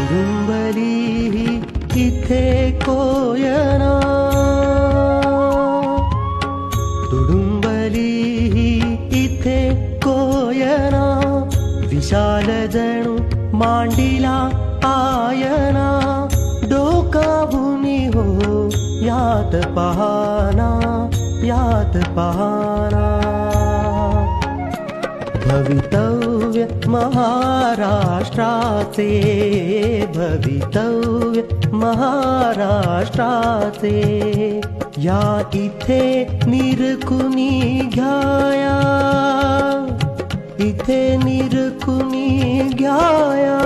तुडुंबली इथे कोयना, तुडुंबली इथे कोयना, विशाल जणू मांडिला आयना, डोकावुनी हो यात पहाना, यात पहाना. भवितव्य महाराष्ट्राचे, भवितव्य महाराष्ट्राचे, या इथे निरखुनी घ्याया, इथे निरखुनी घ्याया.